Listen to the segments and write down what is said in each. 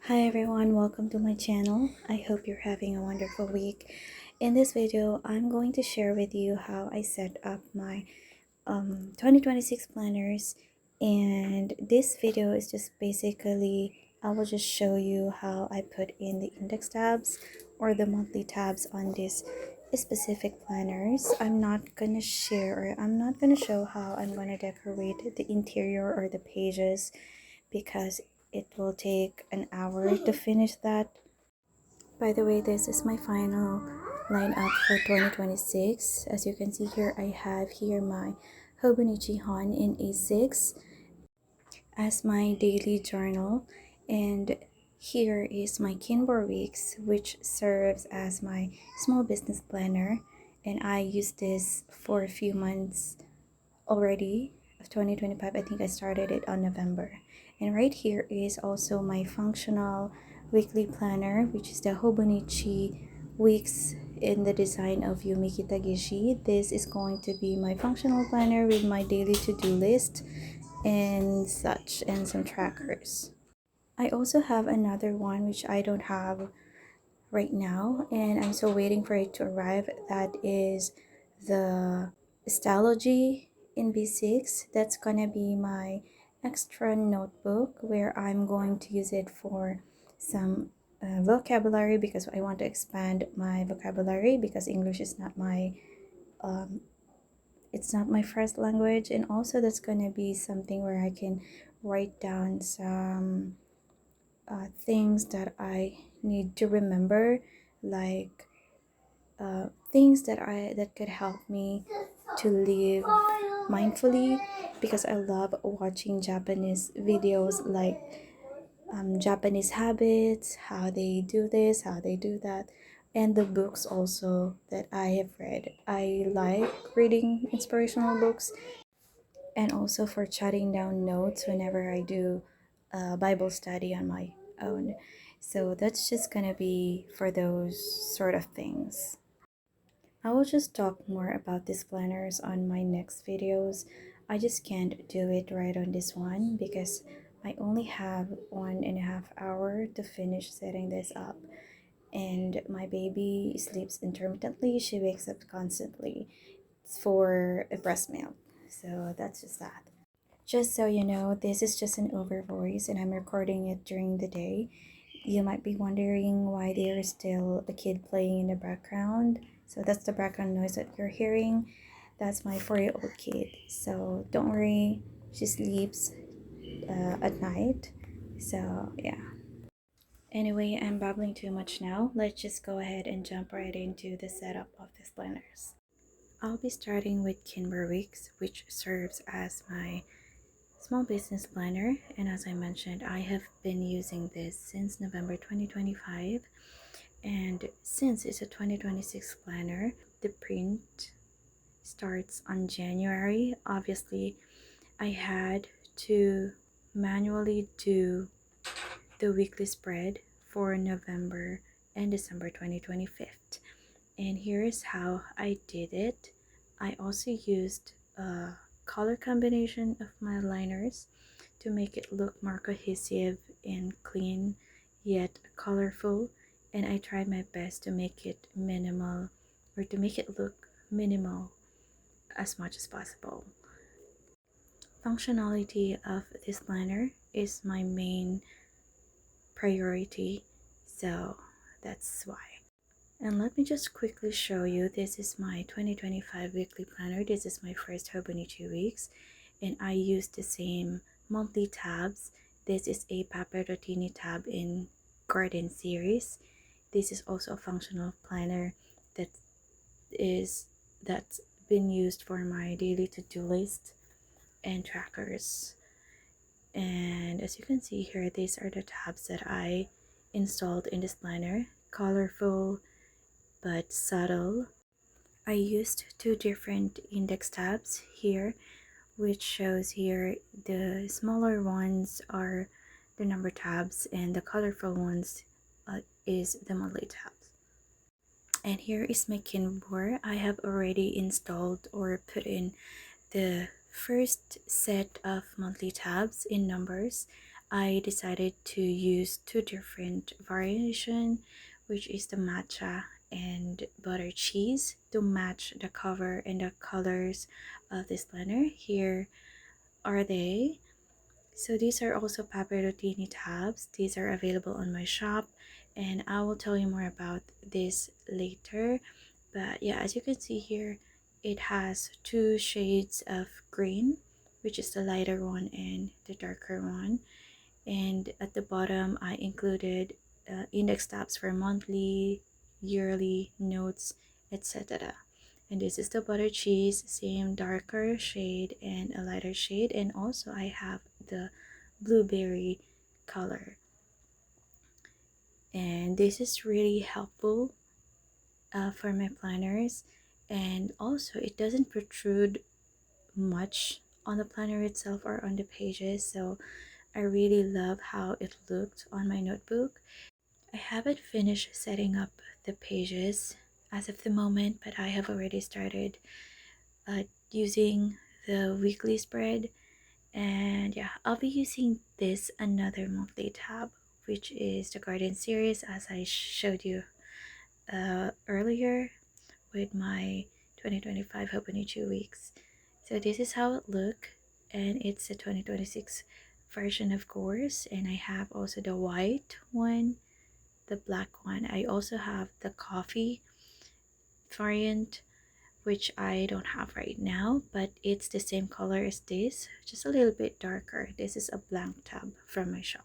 Hi everyone, welcome to my channel. I hope you're having a wonderful week. In this video, I'm going to share with you how I set up my 2026 planners, and this video is just basically I will just show you how I put in the index tabs or the monthly tabs on this specific planners. I'm not gonna show how I'm gonna decorate the interior or the pages because it will take an hour to finish that. By the way, this is my final lineup for 2026. As you can see here, I have here my Hobonichi Hon A6 as my daily journal, and here is my Kinbor Weeks, which serves as my small business planner, and I used this for a few months already of 2025. I think I started it on November. And right here is also my functional weekly planner, which is the Hobonichi Weeks in the design of Yumiki Tagishi. This is going to be my functional planner with my daily to-do list and such, and some trackers. I also have another one which I don't have right now, and I'm still waiting for it to arrive. That is the Stalogy in B6. That's gonna be my extra notebook where I'm going to use it for some vocabulary, because I want to expand my vocabulary, because English is not my um, it's not my first language. And also that's gonna be something where I can write down some things that I need to remember, like things that could help me to live mindfully, because I love watching Japanese videos, like Japanese habits, how they do this, how they do that, and the books also that I have read. I like reading inspirational books, and also for jotting down notes whenever I do Bible study on my own. So that's just gonna be for those sort of things. I will just talk more about these planners on my next videos. I just can't do it right on this one because I only have 1.5 hours to finish setting this up. And my baby sleeps intermittently, she wakes up constantly. It's for a breast milk. So that's just that. Just so you know, this is just an over voice and I'm recording it during the day. You might be wondering why there is still a kid playing in the background. So that's the background noise that you're hearing. That's my 4-year-old kid. So don't worry, she sleeps at night. So yeah. Anyway, I'm babbling too much now. Let's just go ahead and jump right into the setup of these planners. I'll be starting with Kinbor Weeks, which serves as my small business planner, and as I mentioned, I have been using this since November 2025. And since it's a 2026 planner, the print starts on January. Obviously, I had to manually do the weekly spread for November and December 2025. And here is how I did it. I also used a color combination of my liners to make it look more cohesive and clean yet colorful, and I tried my best to make it minimal, or to make it look minimal as much as possible. Functionality of this planner is my main priority, so that's why. And let me just quickly show you, this is my 2025 weekly planner. This is my first Hobonichi Weeks, and I use the same monthly tabs. This is a PAPERROTINI tab in Garden series. This is also a functional planner that's been used for my daily to-do list and trackers. And as you can see here, these are the tabs that I installed in this planner. Colorful but subtle. I used two different index tabs here, which shows here the smaller ones are the number tabs and the colorful ones is the monthly tabs. And here is my Kinbor. I have already installed or put in the first set of monthly tabs in numbers. I decided to use two different variation, which is the matcha and butter cheese, to match the cover and the colors of this planner. Here are they. So these are also PAPERROTINI tabs. These are available on my shop, and I will tell you more about this later. But yeah, as you can see here, it has two shades of green, which is the lighter one and the darker one. And at the bottom I included index tabs for monthly, yearly, notes, etc. And this is the butter cheese, same darker shade and a lighter shade, and also I have the blueberry color. And this is really helpful for my planners, and also it doesn't protrude much on the planner itself or on the pages, so I really love how it looked on my notebook. I haven't finished setting up the pages as of the moment, but I have already started using the weekly spread. And yeah, I'll be using this another monthly tab, which is the garden series, as I showed you earlier with my 2025 Hobonichi Weeks. So this is how it look, and it's a 2026 version, of course. And I have also the white one, the black one. I also have the coffee variant, which I don't have right now, but it's the same color as this, just a little bit darker. This is a blank tab from my shop.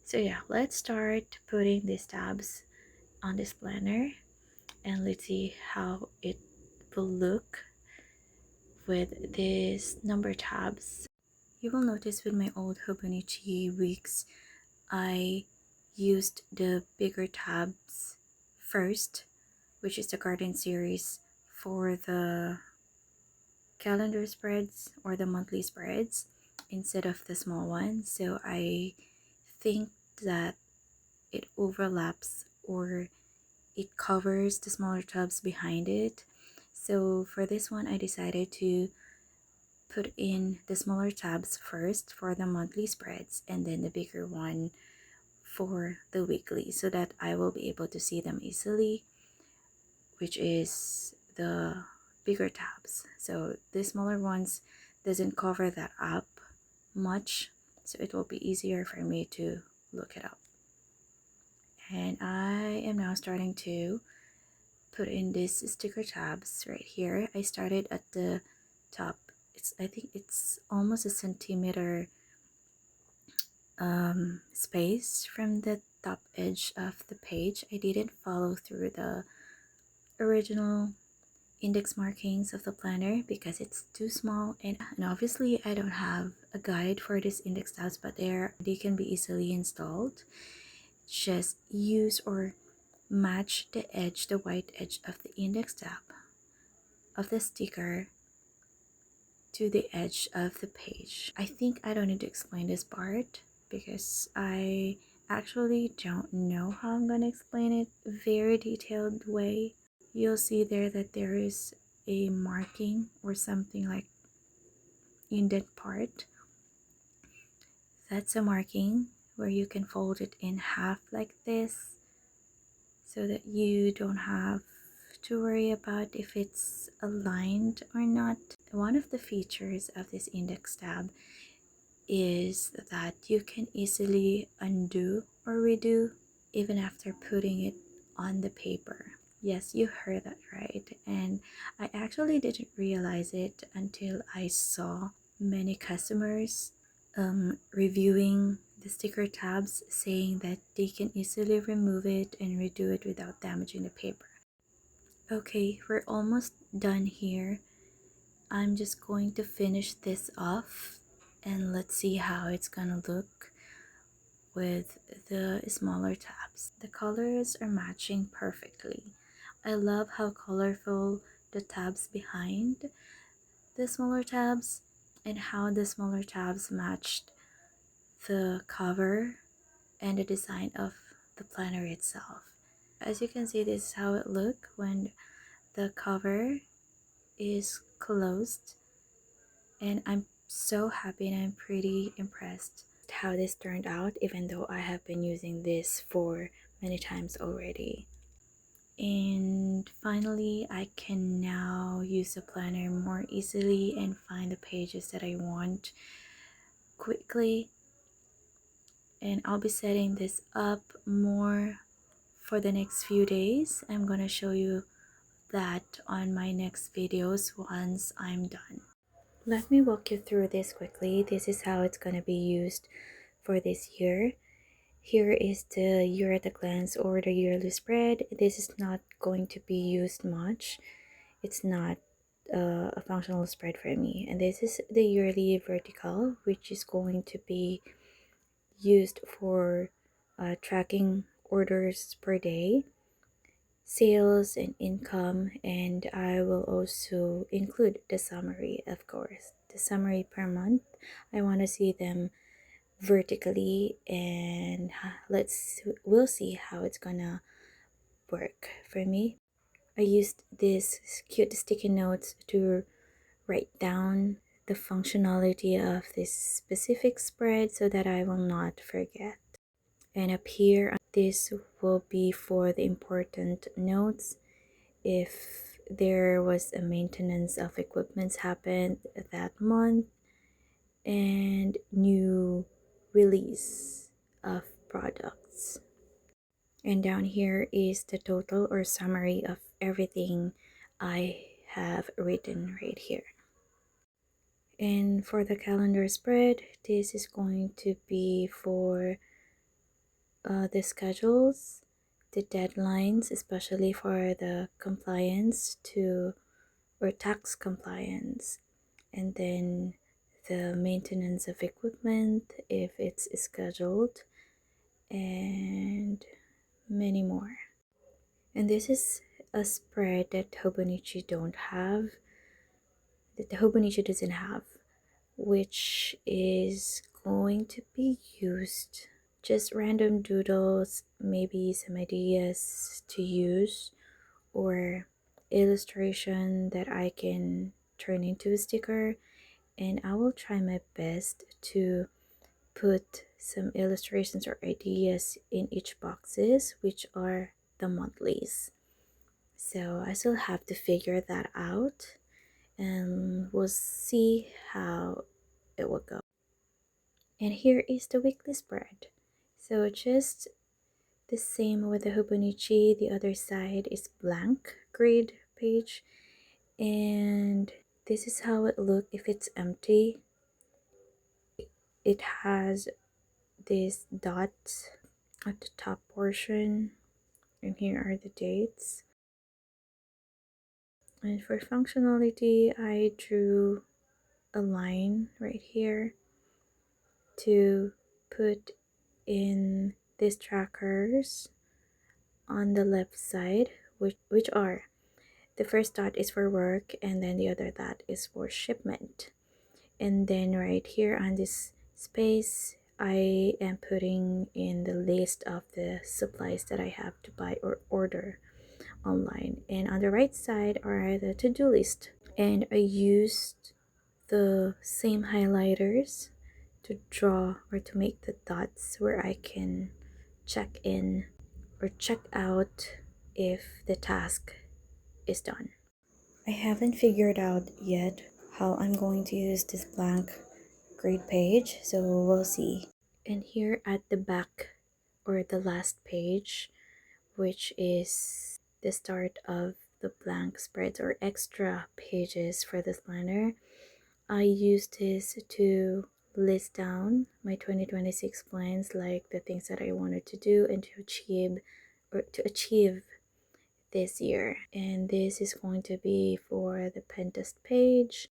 So yeah, let's start putting these tabs on this planner, and let's see how it will look with these number tabs. You will notice with my old Hobonichi Weeks, I used the bigger tabs first, which is the garden series, for the calendar spreads or the monthly spreads instead of the small one. So I think that it overlaps, or it covers the smaller tabs behind it. So for this one, I decided to put in the smaller tabs first for the monthly spreads, and then the bigger one for the weekly, so that I will be able to see them easily, which is the bigger tabs. So the smaller ones doesn't cover that up much, so it will be easier for me to look it up. And I am now starting to put in these sticker tabs right here. I started at the top. I think it's almost a centimeter space from the top edge of the page. I didn't follow through the original index markings of the planner because it's too small, and obviously I don't have a guide for this index tabs, but they can be easily installed. Just use or match the edge, the white edge of the index tab of the sticker to the edge of the page. I think I don't need to explain this part because I actually don't know how I'm gonna explain it very detailed way. You'll see there that there is a marking or something like indent part. That's a marking where you can fold it in half like this, so that you don't have to worry about if it's aligned or not. One of the features of this index tab is that you can easily undo or redo even after putting it on the paper. Yes, you heard that right. And I actually didn't realize it until I saw many customers reviewing the sticker tabs, saying that they can easily remove it and redo it without damaging the paper. Okay, we're almost done here. I'm just going to finish this off, and let's see how it's gonna look with the smaller tabs. The colors are matching perfectly. I love how colorful the tabs behind the smaller tabs, and how the smaller tabs matched the cover and the design of the planner itself. As you can see, this is how it looks when the cover is closed, and I'm so happy and I'm pretty impressed. how this turned out, even though I have been using this for many times already. And finally, I can now use the planner more easily and find the pages that I want quickly. And I'll be setting this up more for the next few days. I'm gonna show you that on my next videos once I'm done. Let me walk you through this quickly. This is how it's gonna be used for this year. Here is the year at a glance or the yearly spread. This is not going to be used much. It's not a functional spread for me. And this is the yearly vertical, which is going to be used for tracking orders per day, sales and income, and I will also include the summary, of course. The summary per month. I want to see them vertically, and we'll see how it's gonna work for me. I used this cute sticky notes to write down the functionality of this specific spread so that I will not forget. And up here, this will be for the important notes. If there was a maintenance of equipments happened that month, and new release of products. And down here is the total or summary of everything I have written right here. And for the calendar spread, this is going to be for the schedules, the deadlines, especially for the compliance to or tax compliance, and then the maintenance of equipment if it's scheduled, and many more. And this is a spread that Hobonichi doesn't have, which is going to be used just random doodles, maybe some ideas to use, or illustration that I can turn into a sticker. And I will try my best to put some illustrations or ideas in each boxes, which are the monthlies. So I still have to figure that out, and we'll see how it will go. And here is the weekly spread. So just the same with the Hobonichi. The other side is blank grid page, and this is how it looks if it's empty. It has these dots at the top portion, and here are the dates. And for functionality, I drew a line right here to put in these trackers on the left side, which are the first dot is for work, and then the other dot is for shipment. And then right here on this space, I am putting in the list of the supplies that I have to buy or order online. And on the right side are the to-do list. And I used the same highlighters to draw or to make the dots where I can check in or check out if the task is done. I haven't figured out yet how I'm going to use this blank grade page, so we'll see. And here at the back or the last page, which is the start of the blank spreads or extra pages for this planner, I use this to list down my 2026 plans, like the things that I wanted to do and to achieve this year. And this is going to be for the Pinterest page.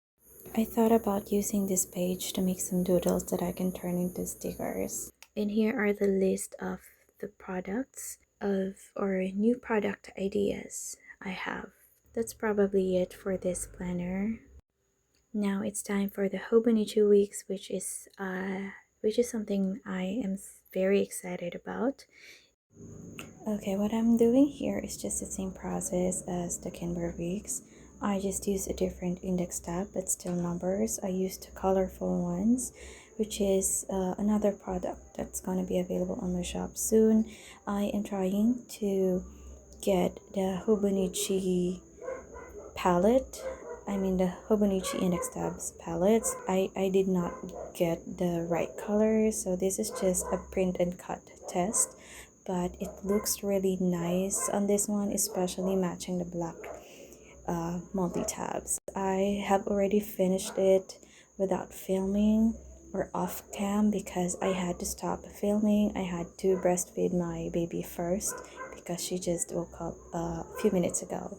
I thought about using this page to make some doodles that I can turn into stickers. And here are the list of the products or new product ideas I have. That's probably it for this planner. Now it's time for the Hobonichi Weeks, which is something I am very excited about. Okay, what I'm doing here is just the same process as the Kinbor Weeks. I just use a different index tab, but still numbers. I used colorful ones, which is another product that's going to be available on my shop soon. I am trying to get the Hobonichi palette. I mean the Hobonichi Index Tabs palettes. I did not get the right color, so this is just a print and cut test, but it looks really nice on this one, especially matching the black multi-tabs. I have already finished it without filming or off cam because I had to stop filming. I had to breastfeed my baby first because she just woke up a few minutes ago.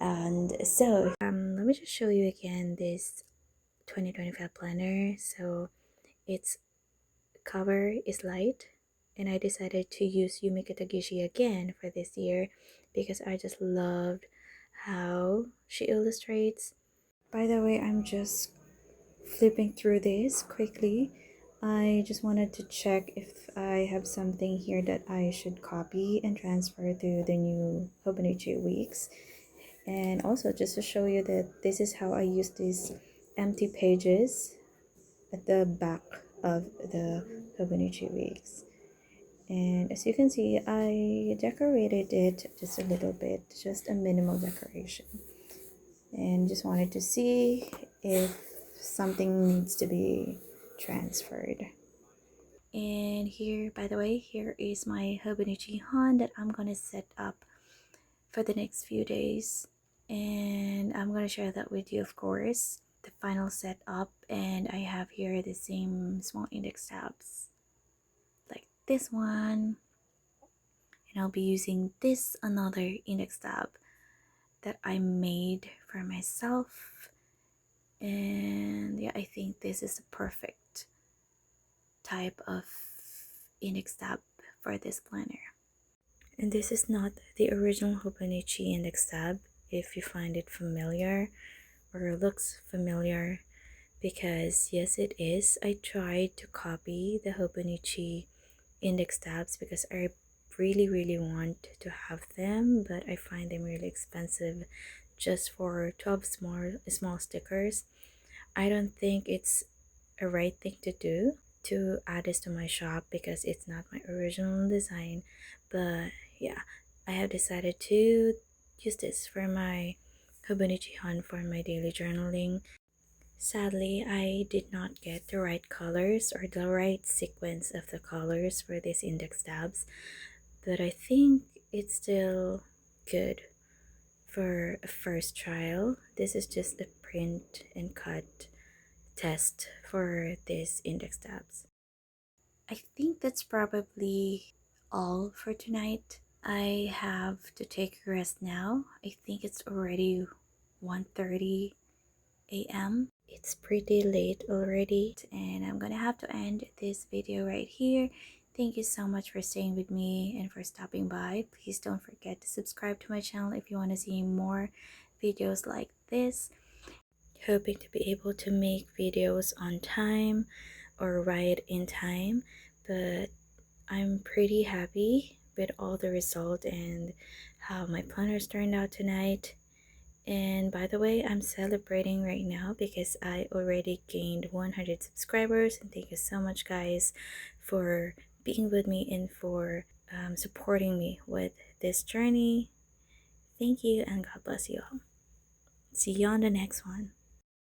And so let me just show you again this 2025 planner. So its cover is light, and I decided to use Yumi Katagishi again for this year because I just loved how she illustrates. By the way, I'm just flipping through this quickly. I just wanted to check if I have something here that I should copy and transfer to the new Hobonichi Weeks. And also just to show you that this is how I use these empty pages at the back of the Hobonichi Weeks. And as you can see, I decorated it just a little bit, just a minimal decoration, and just wanted to see if something needs to be transferred. And here, by the way, here is my Hobonichi Hon that I'm gonna set up for the next few days, and I'm gonna share that with you, of course, the final setup. And I have here the same small index tabs like this one, and I'll be using this another index tab that I made for myself. And yeah, I think this is the perfect type of index tab for this planner. And this is not the original Hobonichi index tab, if you find it familiar or looks familiar, because yes, it is. I tried to copy the Hobonichi index tabs because I really want to have them, but I find them really expensive just for 12 small stickers. I don't think it's a right thing to do to add this to my shop because it's not my original design. But yeah, I have decided to use this for my Hobonichi Hon for my daily journaling. Sadly, I did not get the right colors or the right sequence of the colors for these index tabs, but I think it's still good for a first trial. This is just a print and cut test for these index tabs. I think that's probably all for tonight. I have to take a rest now. I think it's already 1:30 a.m. It's pretty late already, and I'm gonna have to end this video right here. Thank you so much for staying with me and for stopping by. Please don't forget to subscribe to my channel if you want to see more videos like this. Hoping to be able to make videos on time or right in time, but I'm pretty happy with all the result and how my planners turned out tonight. And by the way, I'm celebrating right now because I already gained 100 subscribers, and thank you so much guys for being with me and for supporting me with this journey. Thank you, and God bless you all. See you on the next one.